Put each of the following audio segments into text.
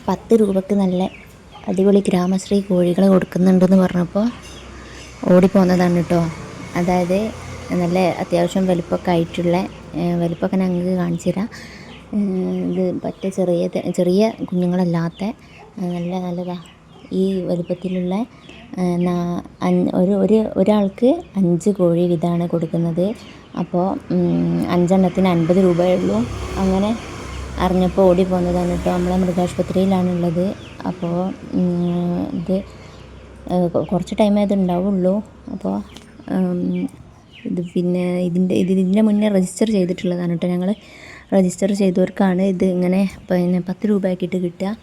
10 രൂപയ്ക്ക് നല്ല അടിപൊളി ഗ്രാമശ്രീ കോഴികൾ കൊടുക്കുന്നുണ്ടെന്ന് പറഞ്ഞപ്പോൾ ഓടിപ്പോന്നതാണ് കേട്ടോ. അതായത് നല്ല അത്യാവശ്യം വലിപ്പമൊക്കെ ആയിട്ടുള്ള വലിപ്പമൊക്കെ ഞങ്ങൾക്ക് കാണിച്ചു തരാം. ഇത് പറ്റ ചെറിയ കുഞ്ഞുങ്ങളല്ലാത്ത നല്ലതാ ഈ വലുപ്പത്തിലുള്ള ഒരാൾക്ക് 5 കോഴി വീതമാണ് കൊടുക്കുന്നത്. അപ്പോൾ 5 എണ്ണത്തിന് 50 രൂപയേ ഉള്ളൂ. അങ്ങനെ അറിഞ്ഞപ്പോൾ ഓടി പോകുന്നതാണ് കേട്ടോ. നമ്മളെ മൃഗാശുപത്രിയിലാണുള്ളത്. അപ്പോൾ ഇത് കുറച്ച് ടൈമേ ഇത് ഉണ്ടാവുള്ളൂ. അപ്പോൾ ഇത് പിന്നെ ഇതിൻ്റെ മുന്നേ രജിസ്റ്റർ ചെയ്തിട്ടുള്ളതാണ് കേട്ടോ. ഞങ്ങൾ രജിസ്റ്റർ ചെയ്തവർക്കാണ് ഇത് ഇങ്ങനെ പിന്നെ 10 രൂപ ആക്കിയിട്ട് കിട്ടുക.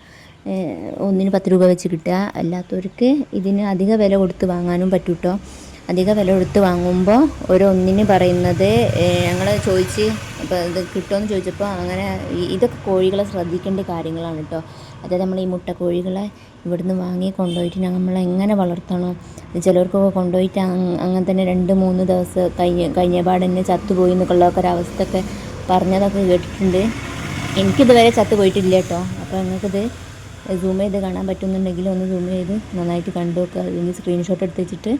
ഒന്നിന് 10 രൂപ വെച്ച് കിട്ടുക. അല്ലാത്തവർക്ക് ഇതിന് അധിക വില കൊടുത്ത് വാങ്ങാനും പറ്റും കേട്ടോ. അധിക വില കൊടുത്ത് വാങ്ങുമ്പോൾ ഒന്നിന് പറയുന്നത് ഞങ്ങൾ ചോദിച്ച് അപ്പോൾ ഇത് കിട്ടുമെന്ന് ചോദിച്ചപ്പോൾ അങ്ങനെ ഇതൊക്കെ കോഴികളെ ശ്രദ്ധിക്കേണ്ട കാര്യങ്ങളാണ് കേട്ടോ. അതായത് നമ്മൾ ഈ മുട്ട കോഴികളെ ഇവിടുന്ന് വാങ്ങി കൊണ്ടുപോയിട്ട് നമ്മൾ എങ്ങനെ വളർത്തണം. ചിലർക്കൊക്കെ കൊണ്ടുപോയിട്ട് അങ്ങനെ തന്നെ 2-3 ദിവസം കഴിഞ്ഞ പാട് തന്നെ ചത്തുപോയി എന്നൊക്കെയുള്ളതൊക്കെ ഒരവസ്ഥയൊക്കെ പറഞ്ഞതൊക്കെ കേട്ടിട്ടുണ്ട്. എനിക്കിതുവരെ ചത്തുപോയിട്ടില്ല കേട്ടോ. അപ്പോൾ നിങ്ങൾക്കിത് സൂം ചെയ്ത് കാണാൻ പറ്റുന്നുണ്ടെങ്കിൽ ഒന്ന് സൂം ചെയ്ത് നന്നായിട്ട് കണ്ടു നോക്കുക. അല്ലെങ്കിൽ സ്ക്രീൻഷോട്ട് എടുത്ത് വെച്ചിട്ട്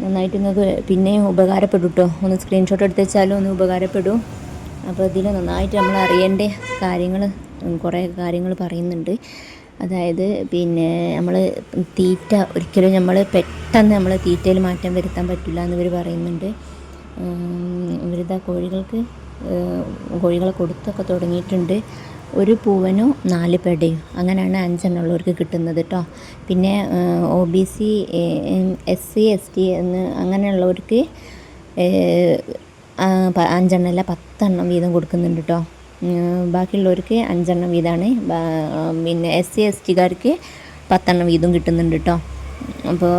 നന്നായിട്ട് നിങ്ങൾക്ക് പിന്നെയും ഉപകാരപ്പെടും കേട്ടോ. ഒന്ന് സ്ക്രീൻഷോട്ട് എടുത്ത് വെച്ചാലും ഒന്ന് ഉപകാരപ്പെടും. അപ്പോൾ ഇതിൽ നന്നായിട്ട് നമ്മൾ അറിയേണ്ട കാര്യങ്ങൾ കുറേ കാര്യങ്ങൾ പറയുന്നുണ്ട്. അതായത് പിന്നെ നമ്മൾ തീറ്റ ഒരിക്കലും നമ്മൾ പെട്ടെന്ന് നമ്മൾ തീറ്റയിൽ മാറ്റം വരുത്താൻ പറ്റില്ല എന്ന് ഇവർ പറയുന്നുണ്ട്. ഇവരിതാ കോഴികളെ കൊടുത്തൊക്കെ തുടങ്ങിയിട്ടുണ്ട്. ഒരു പൂവനും 4 പെടയും അങ്ങനെയാണ് 5 എണ്ണമുള്ളവർക്ക് കിട്ടുന്നത് കേട്ടോ. പിന്നെ OBC SC ST എന്ന് അങ്ങനെയുള്ളവർക്ക് 5 എണ്ണമല്ല 10 എണ്ണം വീതം കൊടുക്കുന്നുണ്ട് കേട്ടോ. ബാക്കിയുള്ളവർക്ക് 5 എണ്ണം വീതമാണ്. പിന്നെ SC STക്കാർക്ക് 10 എണ്ണം വീതം കിട്ടുന്നുണ്ട് കേട്ടോ. അപ്പോൾ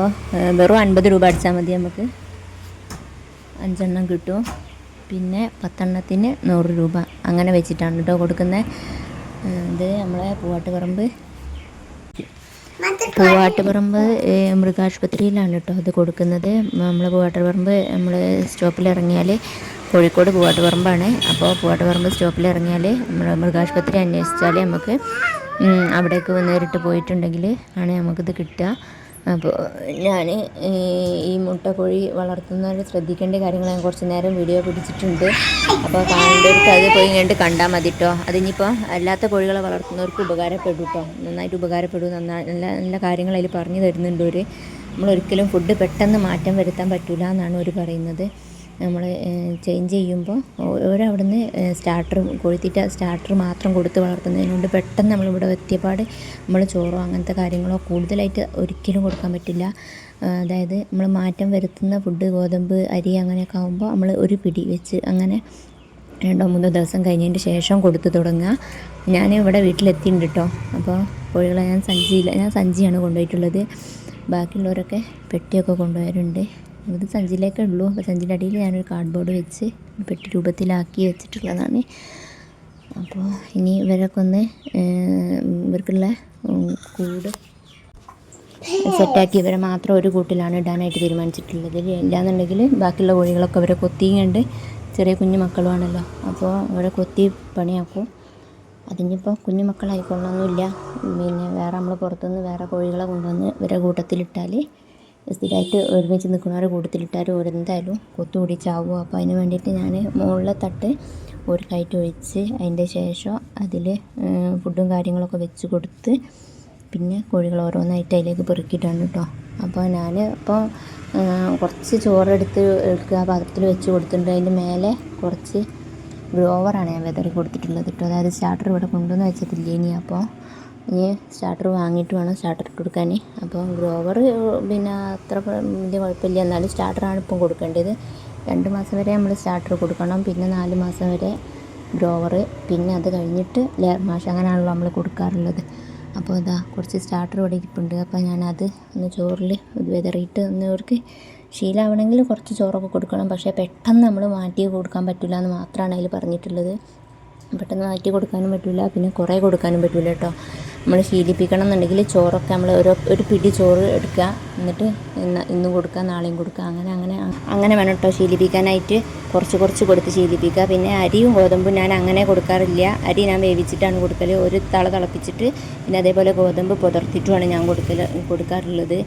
വെറും 50 രൂപ അടിച്ചാൽ മതി, നമുക്ക് 5 എണ്ണം കിട്ടും. പിന്നെ 10 എണ്ണത്തിന് 100 രൂപ അങ്ങനെ വെച്ചിട്ടാണ് കേട്ടോ കൊടുക്കുന്നത്. ഇത് നമ്മളെ പൂവാട്ടുപറമ്പ് മൃഗാശുപത്രിയിലാണ് കേട്ടോ ഇത് കൊടുക്കുന്നത്. നമ്മൾ പൂവാട്ടുപറമ്പ് നമ്മൾ സ്റ്റോപ്പിൽ ഇറങ്ങിയാൽ കോഴിക്കോട് പൂവാട്ടുപറമ്പാണ്. അപ്പോൾ പൂവാട്ടുപറമ്പ് സ്റ്റോപ്പിൽ ഇറങ്ങിയാൽ നമ്മൾ മൃഗാശുപത്രി അന്വേഷിച്ചാൽ നമുക്ക് അവിടേക്ക് നേരിട്ട് പോയിട്ടുണ്ടെങ്കിൽ ആണ് നമുക്കിത് കിട്ടുക. അപ്പോൾ ഞാൻ ഈ മുട്ടക്കോഴി വളർത്തുന്നവർ ശ്രദ്ധിക്കേണ്ട കാര്യങ്ങൾ ഞാൻ കുറച്ച് നേരം വീഡിയോ പിടിച്ചിട്ടുണ്ട്. അപ്പോൾ കാണേണ്ടവർക്ക് അത് പോയി കണ്ട് കണ്ടാൽ മതി കേട്ടോ. അതിനിപ്പോൾ അല്ലാത്ത കോഴികളെ വളർത്തുന്നവർക്ക് ഉപകാരപ്പെടും കേട്ടോ. നന്നായിട്ട് ഉപകാരപ്പെടും. നല്ല നല്ല കാര്യങ്ങൾ അതിൽ പറഞ്ഞു തരുന്നുണ്ട് അവർ. നമ്മളൊരിക്കലും ഫുഡ് പെട്ടെന്ന് മാറ്റം വരുത്താൻ പറ്റില്ല എന്നാണ് അവർ പറയുന്നത്. നമ്മൾ ചേഞ്ച് ചെയ്യുമ്പോൾ ഓരവിടുന്ന് കോഴിത്തീറ്റ സ്റ്റാർട്ടർ മാത്രം കൊടുത്ത് വളർത്തുന്നതിനുകൊണ്ട് പെട്ടെന്ന് നമ്മളിവിടെ എത്തിയപാട് നമ്മൾ ചോറോ അങ്ങനത്തെ കാര്യങ്ങളോ കൂടുതലായിട്ട് ഒരിക്കലും കൊടുക്കാൻ പറ്റില്ല. അതായത് നമ്മൾ മാറ്റം വരുത്തുന്ന ഫുഡ് ഗോതമ്പ് അരി അങ്ങനെയൊക്കെ ആകുമ്പോൾ നമ്മൾ ഒരു പിടി വെച്ച് അങ്ങനെ 2-3 ദിവസം കഴിഞ്ഞതിന് ശേഷം കൊടുത്ത് തുടങ്ങുക. ഞാൻ ഇവിടെ വീട്ടിലെത്തിയിട്ടുണ്ട് കേട്ടോ. അപ്പോൾ കോഴികളെ ഞാൻ സഞ്ചിയാണ് കൊണ്ടുപോയിട്ടുള്ളത്. ബാക്കിയുള്ളവരൊക്കെ പെട്ടിയൊക്കെ കൊണ്ടുപോയവരുണ്ട്. ഇത് സഞ്ചിയിലേക്കേ ഉള്ളൂ. അപ്പോൾ സഞ്ചിൻ്റെ അടിയിൽ ഞാനൊരു കാർഡ്ബോർഡ് വെച്ച് പെട്ടി രൂപത്തിലാക്കി വെച്ചിട്ടുള്ളതാണ്. അപ്പോൾ ഇനി ഇവർക്കുള്ള കൂട് സെറ്റാക്കി ഇവരെ മാത്രം ഒരു കൂട്ടിലാണ് ഇടാനായിട്ട് തീരുമാനിച്ചിട്ടുള്ളത്. ഇല്ലാന്നുണ്ടെങ്കിൽ ബാക്കിയുള്ള കോഴികളൊക്കെ അവരെ കൊത്തിയുണ്ട്. ചെറിയ കുഞ്ഞു മക്കളുമാണല്ലോ. അപ്പോൾ അവരെ കൊത്തി പണിയാക്കും. അതിനിപ്പോൾ കുഞ്ഞു മക്കളായിക്കൊള്ളണമെന്നില്ല. പിന്നെ വേറെ നമ്മൾ പുറത്തുനിന്ന് വേറെ കോഴികളെ കൊണ്ടുവന്ന് ഇവരെ കൂട്ടത്തിലിട്ടാൽ സ്ഥിരമായിട്ട് ഒരുമിച്ച് നിൽക്കുന്നവരെ കൂട്ടത്തിലിട്ടാൽ ഓരെന്തായാലും കൊത്തുകൂടി ചാവും. അപ്പോൾ അതിന് വേണ്ടിയിട്ട് ഞാൻ മുകളിലെ തട്ട് ഒരു കയറ്റ് ഒഴിച്ച് അതിൻ്റെ ശേഷം അതിൽ ഫുഡും കാര്യങ്ങളൊക്കെ വെച്ച് കൊടുത്ത് പിന്നെ കോഴികൾ ഓരോന്നായിട്ട് അതിലേക്ക് പെറുക്കിയിട്ടാണ് കേട്ടോ. അപ്പോൾ ഞാൻ ഇപ്പോൾ കുറച്ച് ചോറെടുത്ത് പാത്രത്തിൽ വെച്ച് കൊടുത്തിട്ടുണ്ട്. അതിൻ്റെ മേലെ കുറച്ച് ഗ്രോവറാണ് ഞാൻ വിതറി കൊടുത്തിട്ടുള്ളത് കേട്ടോ. അതായത് സ്റ്റാർട്ടർ ഇവിടെ കൊണ്ടുവന്ന് വെച്ചിട്ടില്ല ഇനി. അപ്പോൾ ഇനി സ്റ്റാർട്ടർ വാങ്ങിയിട്ട് വേണം സ്റ്റാർട്ടർ ഇട്ട് കൊടുക്കാൻ. അപ്പോൾ ഗ്രോവർ പിന്നെ അത്ര വലിയ കുഴപ്പമില്ല. എന്നാലും സ്റ്റാർട്ടറാണ് ഇപ്പം കൊടുക്കേണ്ടത്. 2 മാസം വരെ നമ്മൾ സ്റ്റാർട്ടർ കൊടുക്കണം. പിന്നെ 4 മാസം വരെ ഗ്രോവർ. പിന്നെ അത് കഴിഞ്ഞിട്ട് ലെയർ മാഷ് അങ്ങനെയാണല്ലോ നമ്മൾ കൊടുക്കാറുള്ളത്. അപ്പോൾ ഇതാ കുറച്ച് സ്റ്റാർട്ടർ ഇവിടെ ഇരിപ്പുണ്ട്. അപ്പോൾ ഞാനത് ഒന്ന് ചോറിൽ വിതറിയിട്ട് അവർക്ക് ശീലമാവണമെങ്കിൽ കുറച്ച് ചോറൊക്കെ കൊടുക്കണം. പക്ഷേ പെട്ടെന്ന് നമ്മൾ മാറ്റി കൊടുക്കാൻ പറ്റില്ല എന്ന് മാത്രമാണ് അതിൽ പറഞ്ഞിട്ടുള്ളത്. പെട്ടെന്ന് മാറ്റി കൊടുക്കാനും പറ്റില്ല, പിന്നെ കുറേ കൊടുക്കാനും പറ്റില്ല കേട്ടോ. നമ്മൾ ശീലിപ്പിക്കണം എന്നുണ്ടെങ്കിൽ ചോറൊക്കെ നമ്മൾ ഒരു പിടി ചോറ് എടുക്കുക. എന്നിട്ട് ഇന്നും കൊടുക്കുക നാളെയും കൊടുക്കുക അങ്ങനെ വേണം കേട്ടോ ശീലിപ്പിക്കാനായിട്ട്. കുറച്ച് കൊടുത്ത് ശീലിപ്പിക്കുക. പിന്നെ അരിയും ഗോതമ്പും ഞാൻ അങ്ങനെ കൊടുക്കാറില്ല. അരി ഞാൻ വേവിച്ചിട്ടാണ് കൊടുക്കൽ, ഒരു തള തിളപ്പിച്ചിട്ട്. പിന്നെ അതേപോലെ ഗോതമ്പ് പുതർത്തിട്ടുമാണ് ഞാൻ കൊടുക്കാറുള്ളത്.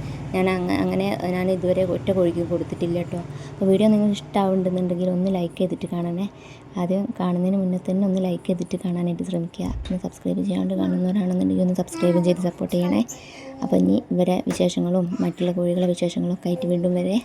ഞാൻ ഇതുവരെ ഒറ്റ കോഴിക്ക് കൊടുത്തിട്ടില്ല കേട്ടോ. അപ്പോൾ വീഡിയോ നിങ്ങൾക്ക് ഇഷ്ടമാവുന്നുണ്ടെന്നുണ്ടെങ്കിൽ ഒന്ന് ലൈക്ക് ചെയ്തിട്ട് കാണണേ. ആദ്യം കാണുന്നതിന് മുന്നേ തന്നെ ഒന്ന് ലൈക്ക് ചെയ്തിട്ട് കാണാനായിട്ട് ശ്രമിക്കുക. ഒന്ന് സബ്സ്ക്രൈബ് ചെയ്യാണ്ട് കാണുന്നവരാണെന്നുണ്ടെങ്കിൽ ഒന്ന് സബ്സ്ക്രൈബ് ചെയ്ത് സപ്പോർട്ട് ചെയ്യണേ. അപ്പോൾ ഇനി ഇവരെ വിശേഷങ്ങളും മറ്റുള്ള കോഴികളെ വിശേഷങ്ങളൊക്കെ ആയിട്ട് വീണ്ടും വരെ.